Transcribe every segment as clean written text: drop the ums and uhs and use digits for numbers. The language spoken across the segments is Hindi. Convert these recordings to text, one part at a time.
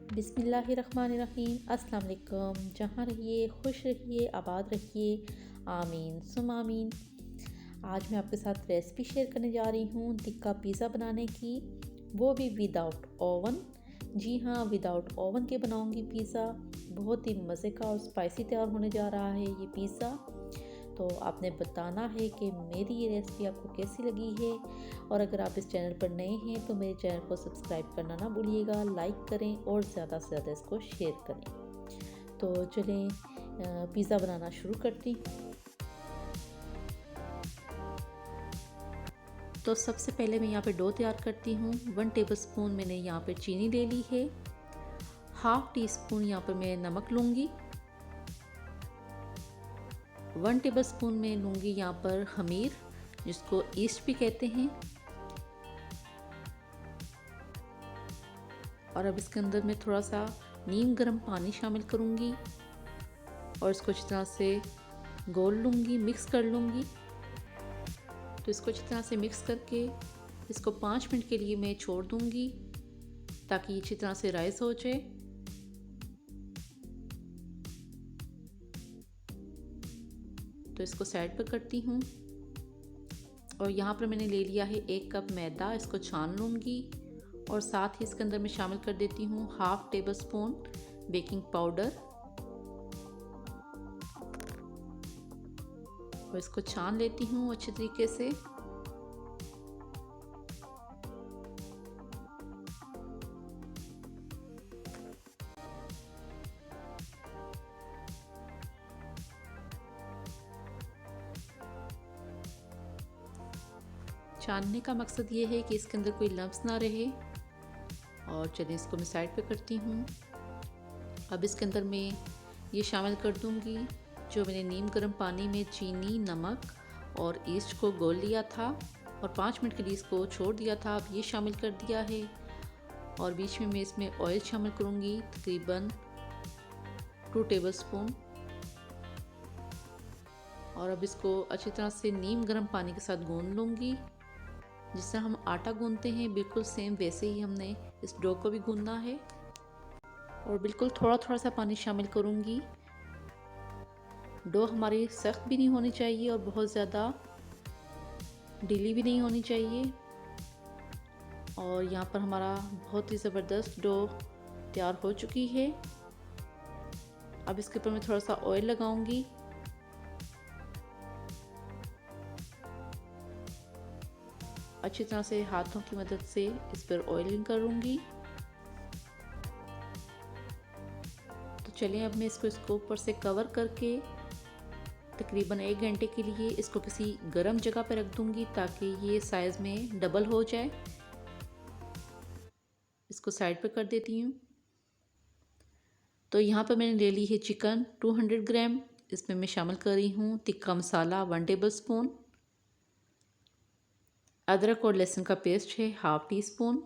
बिस्मिल्लाहिर्रहमानिर्रहीम। अस्सलाम वालेकुम। जहाँ रहिए खुश रहिए, आबाद रहिए, आमीन सुम आमीन। आज मैं आपके साथ रेसिपी शेयर करने जा रही हूँ टिक्का पिज़्ज़ा बनाने की, वो भी विदाउट ओवन। जी हाँ, विदाउट ओवन के बनाऊँगी पिज़्ज़ा। बहुत ही मज़े का और स्पाइसी तैयार होने जा रहा है ये पिज़्ज़ा। तो आपने बताना है कि मेरी ये रेसिपी आपको कैसी लगी है, और अगर आप इस चैनल पर नए हैं तो मेरे चैनल को सब्सक्राइब करना ना भूलिएगा, लाइक करें और ज़्यादा से ज़्यादा इसको शेयर करें। तो चलें पिज़्ज़ा बनाना शुरू करती हूँ। तो सबसे पहले मैं यहाँ पे डो तैयार करती हूँ। 1 टेबलस्पून मैंने यहाँ पे चीनी ले ली है। हाफ टी स्पून यहाँ पर मैं नमक लूँगी। 1 टेबलस्पून में लूँगी यहाँ पर खमीर, जिसको ईस्ट भी कहते हैं। और अब इसके अंदर मैं थोड़ा सा नीम गर्म पानी शामिल करूँगी और इसको अच्छी तरह से घोल लूँगी, मिक्स कर लूँगी। तो इसको अच्छी तरह से मिक्स करके इसको 5 मिनट के लिए मैं छोड़ दूँगी ताकि ये अच्छी तरह से राइस हो जाए। तो इसको साइड पर करती हूँ और यहाँ पर मैंने ले लिया है 1 कप मैदा। इसको छान लूँगी और साथ ही इसके अंदर मैं शामिल कर देती हूँ half table spoon baking powder और इसको छान लेती हूँ अच्छे तरीके से। छानने का मकसद ये है कि इसके अंदर कोई लम्स ना रहे। और चलिए इसको मैं साइड पे करती हूँ। अब इसके अंदर मैं ये शामिल कर दूँगी जो मैंने नीम गर्म पानी में चीनी, नमक और ईस्ट को घोल लिया था और 5 मिनट के लिए इसको छोड़ दिया था। अब ये शामिल कर दिया है और बीच में मैं इसमें ऑयल शामिल करूँगी, तकरीबन 2 टेबलस्पून। और अब इसको अच्छी तरह से नीम गर्म पानी के साथ गूंद लूँगी। जिस तरह हम आटा गूंदते हैं बिल्कुल सेम वैसे ही हमने इस डो को भी गूंदना है। और बिल्कुल थोड़ा थोड़ा सा पानी शामिल करूँगी। डो हमारी सख्त भी नहीं होनी चाहिए और बहुत ज़्यादा ढीली भी नहीं होनी चाहिए। और यहाँ पर हमारा बहुत ही ज़बरदस्त डो तैयार हो चुकी है। अब इसके ऊपर मैं थोड़ा सा ऑयल लगाऊंगी। अच्छी तरह से हाथों की मदद से इस पर ऑयलिंग करूंगी। तो चलिए अब मैं इसको ऊपर से कवर करके तकरीबन 1 घंटे के लिए इसको किसी गर्म जगह पर रख दूंगी ताकि ये साइज़ में डबल हो जाए। इसको साइड पर कर देती हूँ। तो यहाँ पर मैंने ले ली है चिकन 200 ग्राम। इसमें मैं शामिल कर रही हूँ टिक्का मसाला 1 टेबलस्पून, अदरक और लहसुन का पेस्ट है हाफ टी स्पून,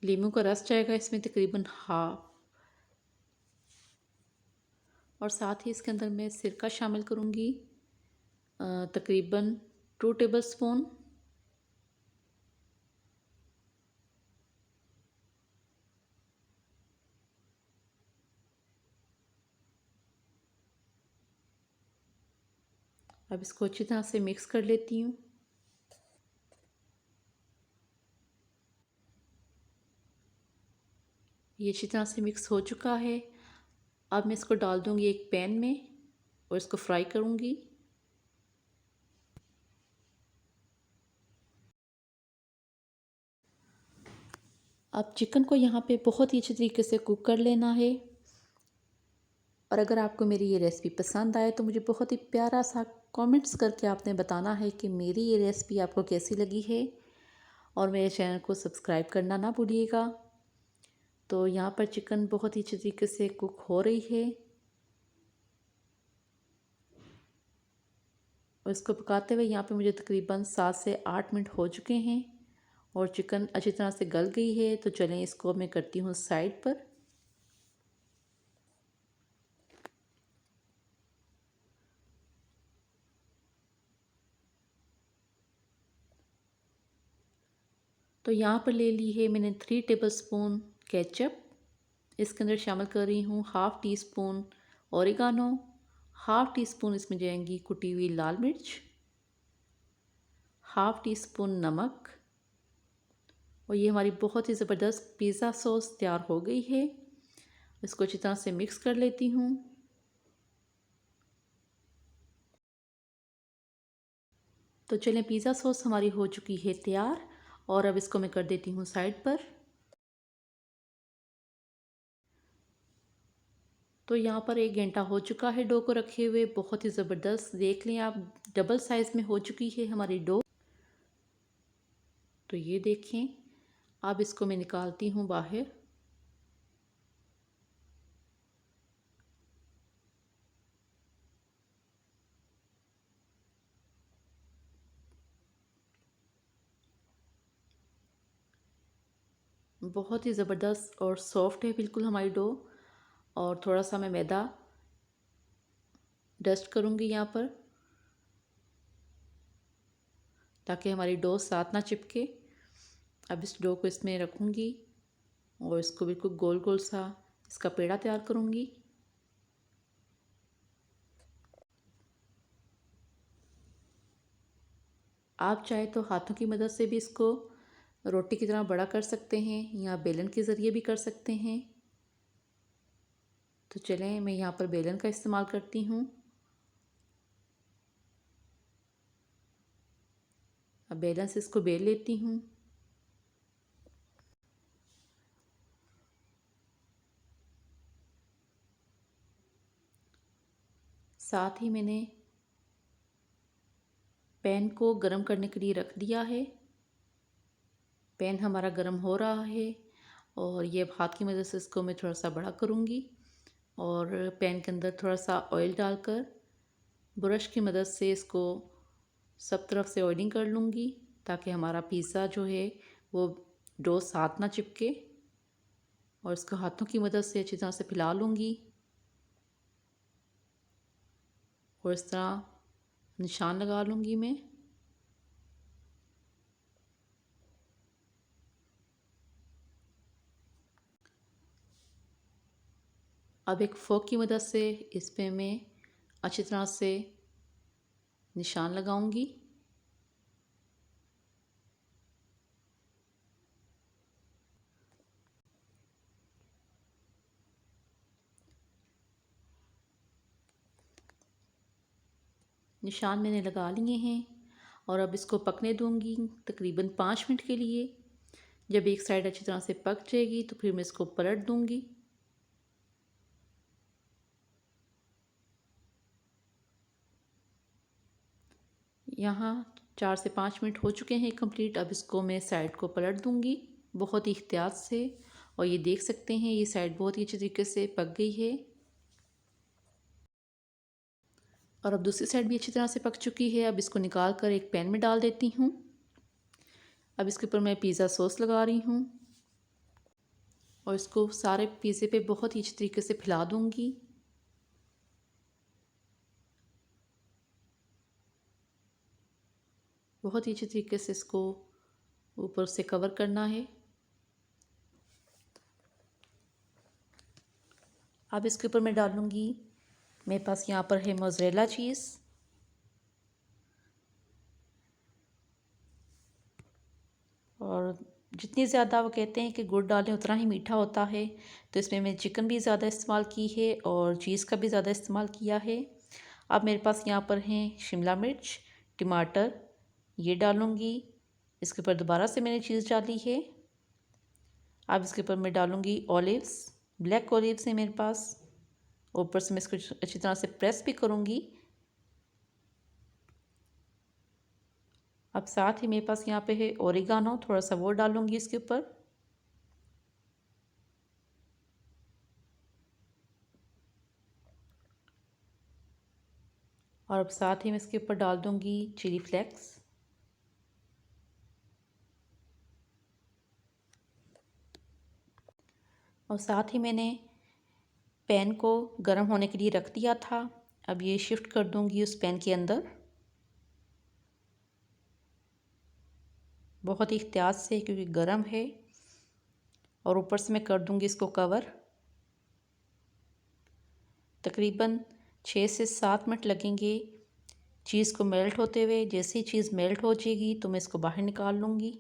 लीमू का रस जाएगा इसमें तकरीबन हाफ। और साथ ही इसके अंदर मैं सिरका शामिल करूँगी तकरीबन 2 टेबलस्पून। अब इसको अच्छी तरह से मिक्स कर लेती हूँ। ये अच्छी तरह से मिक्स हो चुका है। अब मैं इसको डाल दूँगी एक पैन में और इसको फ्राई करूँगी। अब चिकन को यहाँ पे बहुत ही अच्छे तरीके से कुक कर लेना है। और अगर आपको मेरी ये रेसिपी पसंद आए तो मुझे बहुत ही प्यारा सा कमेंट्स करके आपने बताना है कि मेरी ये रेसिपी आपको कैसी लगी है। और मेरे चैनल को सब्सक्राइब करना ना भूलिएगा। तो यहाँ पर चिकन बहुत ही अच्छे तरीके से कुक हो रही है और इसको पकाते हुए यहाँ पे मुझे तकरीबन 7 से 8 मिनट हो चुके हैं और चिकन अच्छी तरह से गल गई है। तो चलें इसको मैं करती हूँ साइड पर। तो यहाँ पर ले ली है मैंने 3 टेबलस्पून केचप। इसके अंदर शामिल कर रही हूँ half tea spoon oregano, half tea spoon इसमें जाएंगी कुटी हुई लाल मिर्च, हाफ़ टी स्पून नमक। और ये हमारी बहुत ही ज़बरदस्त पिज़्ज़ा सॉस तैयार हो गई है। इसको अच्छी तरह से मिक्स कर लेती हूँ। तो चलें, पिज़्ज़ा सॉस हमारी हो चुकी है तैयार और अब इसको मैं कर देती हूँ साइड पर। तो यहाँ पर 1 घंटा हो चुका है डो को रखे हुए। बहुत ही ज़बरदस्त, देख लें आप, डबल साइज़ में हो चुकी है हमारी डो। तो ये देखें, अब इसको मैं निकालती हूँ बाहर। बहुत ही ज़बरदस्त और सॉफ्ट है बिल्कुल हमारी डो। और थोड़ा सा मैं मैदा डस्ट करूँगी यहाँ पर, ताकि हमारी डो साथ ना चिपके। अब इस डो को इसमें रखूँगी और इसको बिल्कुल गोल गोल सा इसका पेड़ा तैयार करूँगी। आप चाहे तो हाथों की मदद से भी इसको रोटी की तरह बड़ा कर सकते हैं या बेलन के ज़रिए भी कर सकते हैं। तो चलें, मैं यहाँ पर बेलन का इस्तेमाल करती हूँ। अब बेलन से इसको बेल लेती हूँ। साथ ही मैंने पैन को गरम करने के लिए रख दिया है। पैन हमारा गरम हो रहा है और ये हाथ की मदद से इसको मैं थोड़ा सा बड़ा करूँगी और पैन के अंदर थोड़ा सा ऑयल डालकर ब्रश की मदद से इसको सब तरफ से ऑयलिंग कर लूँगी, ताकि हमारा पिज़्ज़ा जो है वो डो साथ ना चिपके। और इसको हाथों की मदद से अच्छी तरह से फैला लूँगी और इस तरह निशान लगा लूँगी मैं। अब एक फोक की मदद से इस पे मैं अच्छी तरह से निशान लगाऊंगी। निशान मैंने लगा लिए हैं और अब इसको पकने दूंगी तकरीबन 5 मिनट के लिए। जब एक साइड अच्छी तरह से पक जाएगी तो फिर मैं इसको पलट दूंगी। यहाँ 4 से 5 मिनट हो चुके हैं कंप्लीट। अब इसको मैं साइड को पलट दूंगी बहुत ही एहतियात से। और ये देख सकते हैं ये साइड बहुत ही अच्छी तरीके से पक गई है और अब दूसरी साइड भी अच्छी तरह से पक चुकी है। अब इसको निकाल कर एक पैन में डाल देती हूँ। अब इसके ऊपर मैं पिज़्ज़ा सॉस लगा रही हूँ और इसको सारे पिज़्ज़े पे बहुत ही अच्छी तरीके से फैला दूँगी। बहुत ही अच्छी तरीके से इसको ऊपर से कवर करना है। अब इसके ऊपर मैं डालूँगी, मेरे पास यहाँ पर है मोज़रेला चीज़। और जितनी ज़्यादा वो कहते हैं कि गुड़ डालें उतना ही मीठा होता है, तो इसमें मैं चिकन भी ज़्यादा इस्तेमाल की है और चीज़ का भी ज़्यादा इस्तेमाल किया है। अब मेरे पास यहाँ पर हैं शिमला मिर्च, टमाटर, ये डालूँगी। इसके ऊपर दोबारा से मैंने चीज़ डाली है। अब इसके ऊपर मैं डालूँगी ऑलिव्स, ब्लैक ऑलिव्स हैं मेरे पास। ऊपर से मैं इसको अच्छी तरह से प्रेस भी करूँगी। अब साथ ही मेरे पास यहाँ पे है ओरिगानो, थोड़ा सा वो डालूँगी इसके ऊपर। और अब साथ ही मैं इसके ऊपर डाल दूँगी चिली फ्लेक्स। और साथ ही मैंने पैन को गर्म होने के लिए रख दिया था। अब ये शिफ्ट कर दूँगी उस पैन के अंदर। बहुत ही एहतियात से क्योंकि गर्म है। और ऊपर से मैं कर दूंगी इसको कवर। तकरीबन 6 से 7 मिनट लगेंगे चीज़ को मेल्ट होते हुए। जैसे ही चीज़ मेल्ट हो जाएगी तो मैं इसको बाहर निकाल लूँगी।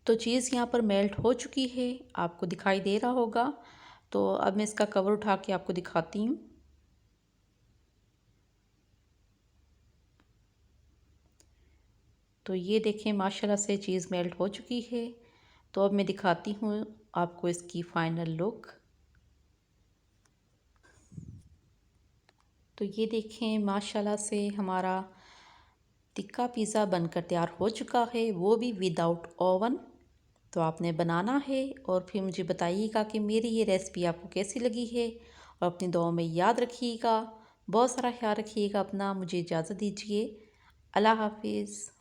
तो चीज़ यहाँ पर मेल्ट हो चुकी है, आपको दिखाई दे रहा होगा। तो अब मैं इसका कवर उठा के आपको दिखाती हूँ। तो ये देखें माशाल्लाह से चीज़ मेल्ट हो चुकी है। तो अब मैं दिखाती हूँ आपको इसकी फ़ाइनल लुक। तो ये देखें माशाल्लाह से हमारा टिक्का पिज़्ज़ा बनकर तैयार हो चुका है, वो भी विदाउट ओवन। तो आपने बनाना है और फिर मुझे बताइएगा कि मेरी ये रेसिपी आपको कैसी लगी है। और अपनी दुआओं में याद रखिएगा। बहुत सारा ख्याल रखिएगा अपना। मुझे इजाज़त दीजिए। अल्लाह हाफिज़।